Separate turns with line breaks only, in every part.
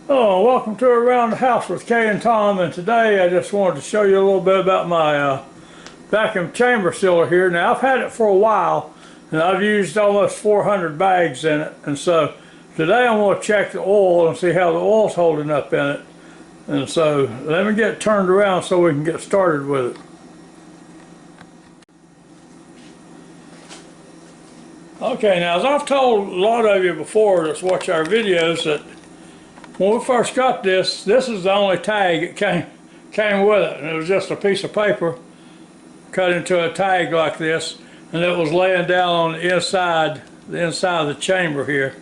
Oh, welcome to Around the House with Kay and Tom, and today I just wanted to show you a little bit about my vacuum chamber sealer here. Now I've had it for a while and I've used almost 400 bags in it, and so today I'm going to check the oil and see how the oil's holding up in it. And so let me get it turned around so we can get started with it. Okay, now as I've told a lot of you before that's watched our videos, that when we first got this is the only tag that came with it, and it was just a piece of paper cut into a tag like this, and it was laying down on the inside of the chamber here.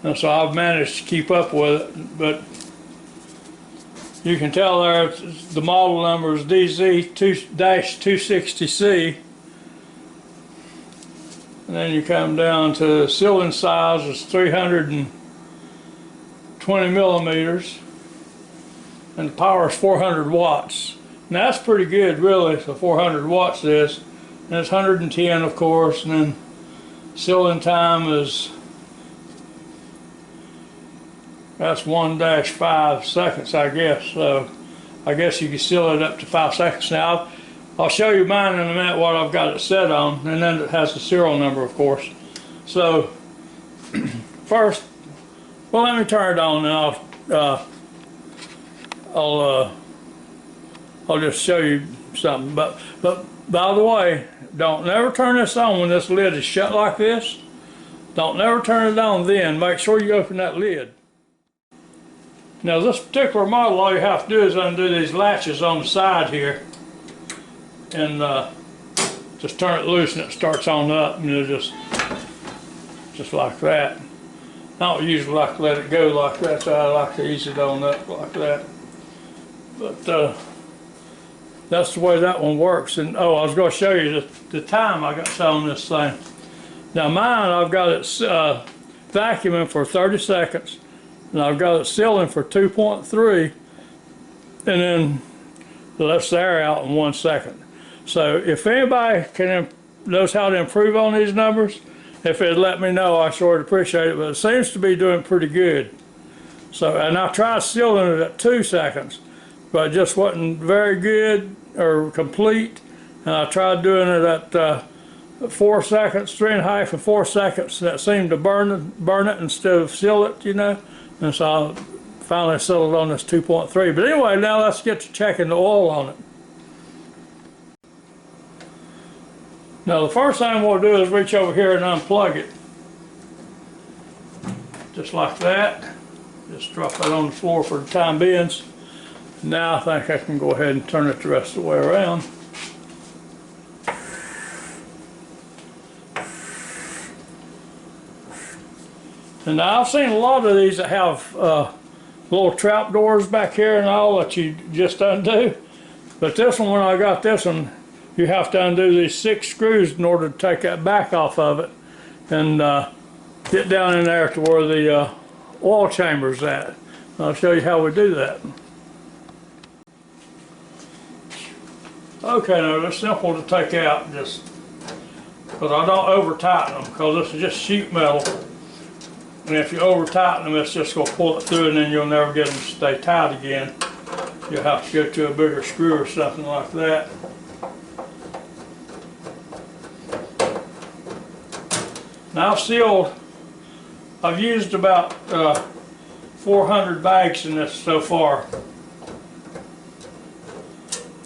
And so I've managed to keep up with it, but you can tell there the model number is DZ-260C, and then you come down to sealing size is 320 millimeters, and the power is 400 watts. Now that's pretty good, really. So 400 watts this, and it's 110, of course, and then sealing time is, that's 1-5 seconds, I guess. So I guess you can seal it up to 5 seconds. Now I'll show you mine in a minute, what I've got it set on, and then it has the serial number, of course. So first, well, let me turn it on, and I'll just show you something. But by the way, don't never turn this on when this lid is shut like this. Don't never turn it on then. Make sure you open that lid. Now this particular model, all you have to do is undo these latches on the side here, and just turn it loose, and it starts on up, you know, just like that. I don't usually like to let it go like that, so I like to ease it on up like that. But that's the way that one works. And oh, I was going to show you the time I got set on this thing. Now mine, I've got it vacuuming for 30 seconds, and I've got it sealing for 2.3, and then it lets the air out in 1 second. So if anybody knows how to improve on these numbers, if it'd let me know, I sure would appreciate it. But it seems to be doing pretty good. So, and I tried sealing it at 2 seconds, but it just wasn't very good or complete. And I tried doing it at 4 seconds, 3.5 and 4 seconds, and it seemed to burn it instead of seal it, you know. And so I finally settled on this 2.3. But anyway, now let's get to checking the oil on it. Now the first thing we'll do is reach over here and unplug it. Just like that. Just drop that on the floor for the time being. Now I think I can go ahead and turn it the rest of the way around. And now I've seen a lot of these that have little trap doors back here and all that you just undo. But this one, when I got this one, you have to undo these 6 screws in order to take that back off of it and get down in there to where the oil chamber's at. I'll show you how we do that. Okay, now they're simple to take out, just, but I don't over tighten them because this is just sheet metal. And if you over tighten them, it's just going to pull it through, and then you'll never get them to stay tight again. You'll have to go to a bigger screw or something like that. Now I've used about 400 bags in this so far.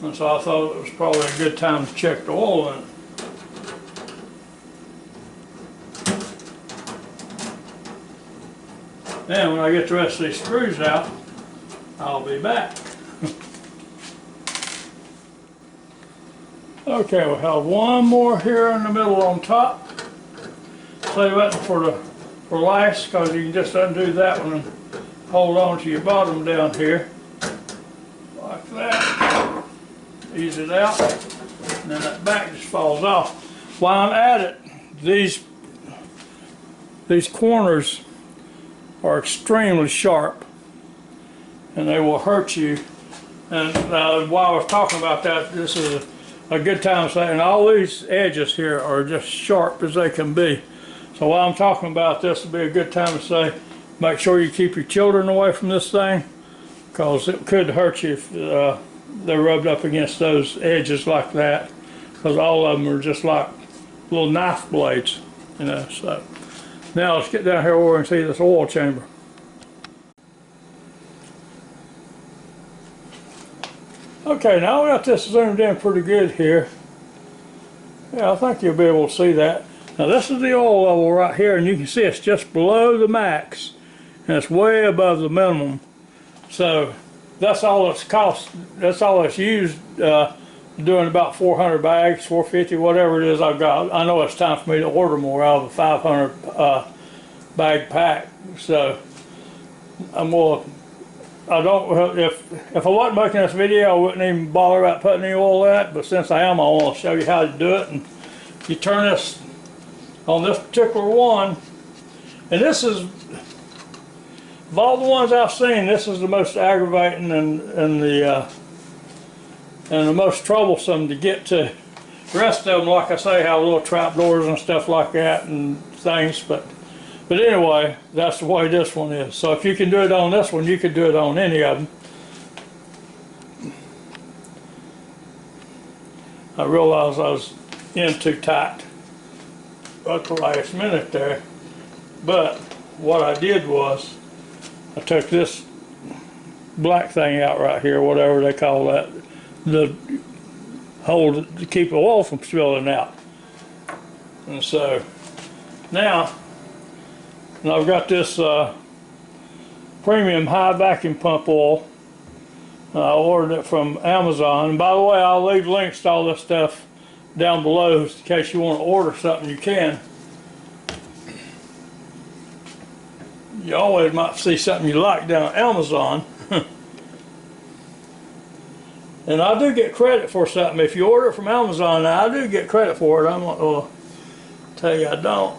And so I thought it was probably a good time to check the oil in it. Then when I get the rest of these screws out, I'll be back. Okay, we'll have one more here in the middle on top. Save that for last, because you can just undo that one and hold on to your bottom down here. Like that. Ease it out. And then that back just falls off. While I'm at it, these corners are extremely sharp, and they will hurt you. And while I was talking about that, this is a good time to say, and all these edges here are just sharp as they can be. So while I'm talking about this, will be a good time to say, Make sure you keep your children away from this thing, because it could hurt you if they're rubbed up against those edges like that, because all of them are just like little knife blades, you know. So now let's get down here where we can see this oil chamber. Okay, now we got this zoomed in pretty good here. Yeah, I think you'll be able to see that. Now this is the oil level right here, and you can see it's just below the max, and it's way above the minimum. So that's all it's cost. That's all it's used doing about 400 bags, 450, whatever it is I've got. I know it's time for me to order more out of a 500 bag pack. So if I wasn't making this video, I wouldn't even bother about putting any oil in it. But since I am, I want to show you how to do it. And you turn this on this particular one, and this is, of all the ones I've seen, this is the most aggravating and the most troublesome to get to. The rest of them, like I say, have little trap doors and stuff like that and things, but anyway, that's the way this one is. So if you can do it on this one, you can do it on any of them. I realized I was in too tight at the last minute there, but what I did was I took this black thing out right here, whatever they call that, the hole to keep the oil from spilling out. And so now, and I've got this premium high vacuum pump oil. I ordered it from Amazon. And by the way, I'll leave links to all this stuff down below in case you want to order something. You can. You always might see something you like down at Amazon. And I do get credit for something. If you order it from Amazon, I do get credit for it. I'm not going to tell you I don't.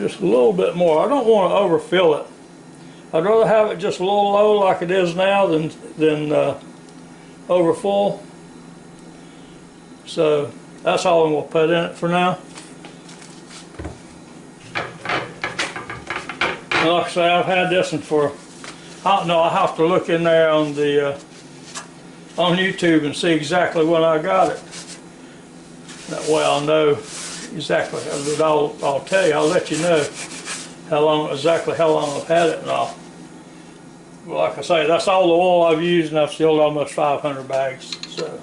Just a little bit more. I don't want to overfill it. I'd rather have it just a little low like it is now than over full. So that's all I'm going to put in it for now. And like I say, I've had this one for, I don't know, I have to look in there on the on YouTube and see exactly when I got it. That way I'll know exactly. I'll tell you. I'll let you know exactly how long I've had it and all. Well, like I say, that's all the oil I've used, and I've filled almost 500 bags. So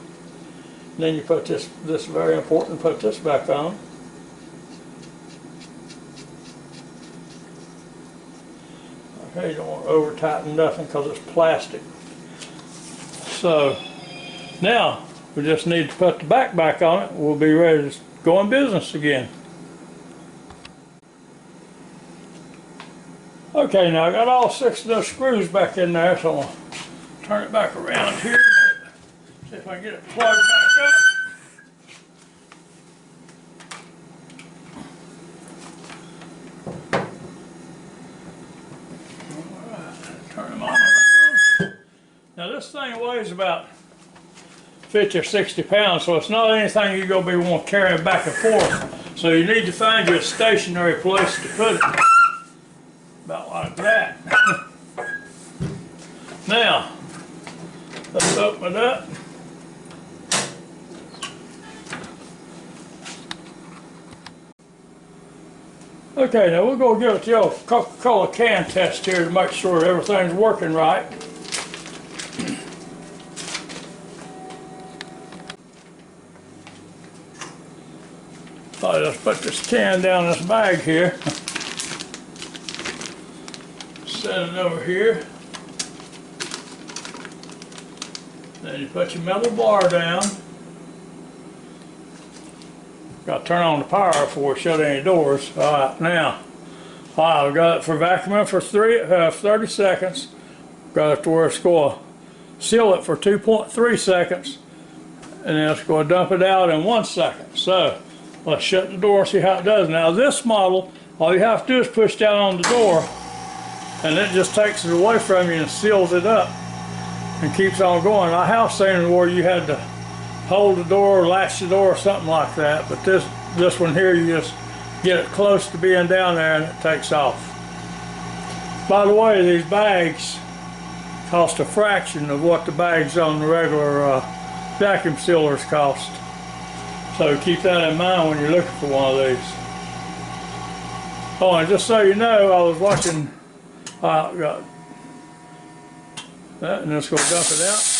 then you put this very important. Put this back on. Okay, you don't want to over tighten nothing because it's plastic. So now we just need to put the back on it. We'll be ready to go in business again. Okay, now I got all 6 of those screws back in there, so I'm going to turn it back around here. See if I can get it plugged back up. Alright, turn them on around. Now this thing weighs about 50 or 60 pounds, so it's not anything you're going to be want to carry back and forth. So you need to find you a stationary place to put it. About like that. Now, let's open it up. Okay, now we're going to give it the old Coca-Cola can test here to make sure everything's working right. Let's put this can down this bag here. Set it over here. Then you put your metal bar down. Got to turn on the power before we shut any doors. Alright, now, I've got it for vacuuming for 30 seconds. Got it to where it's going to seal it for 2.3 seconds. And then it's going to dump it out in 1 second. So, let's shut the door and see how it does. Now this model, all you have to do is push down on the door and it just takes it away from you and seals it up and keeps on going. I have seen where you had to hold the door, latch the door, or something like that. But this one here, you just get it close to being down there and it takes off. By the way, these bags cost a fraction of what the bags on the regular vacuum sealers cost. So keep that in mind when you're looking for one of these. Oh, and just so you know, I was watching, got that, and just go dump it out.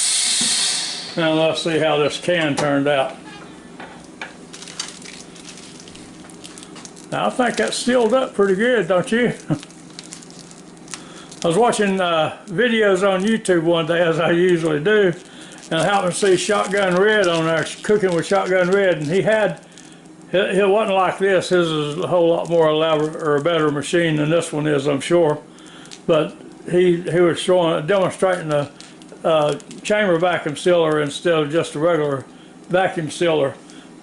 Now let's see how this can turned out. Now I think that's sealed up pretty good, don't you? I was watching videos on YouTube one day, as I usually do, and I happened to see Shotgun Red on there, cooking with Shotgun Red, and it wasn't like this. His is a whole lot more elaborate or a better machine than this one is, I'm sure. But he was demonstrating a chamber vacuum sealer instead of just a regular vacuum sealer.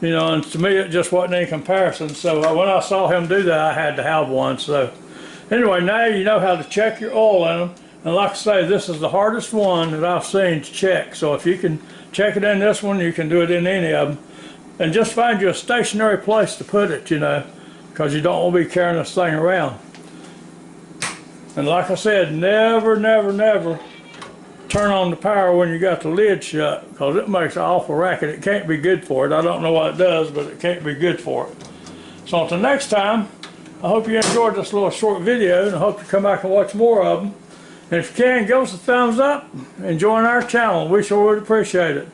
You know, and to me it just wasn't any comparison. So when I saw him do that, I had to have one. So anyway, now you know how to check your oil in them. And like I say, this is the hardest one that I've seen to check. So if you can check it in this one, you can do it in any of them. And just find you a stationary place to put it, you know, because you don't want to be carrying this thing around. And like I said, never, never, never turn on the power when you got the lid shut, because it makes an awful racket. It can't be good for it. I don't know what it does, but it can't be good for it. So until next time, I hope you enjoyed this little short video, and I hope you come back and watch more of them. And if you can, give us a thumbs up and join our channel. We sure would appreciate it.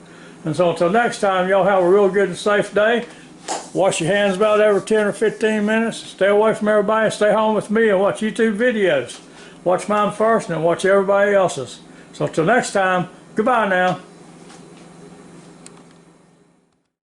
And so until next time, y'all have a real good and safe day. Wash your hands about every 10 or 15 minutes. Stay away from everybody. Stay home with me and watch YouTube videos. Watch mine first and then watch everybody else's. So until next time, goodbye now.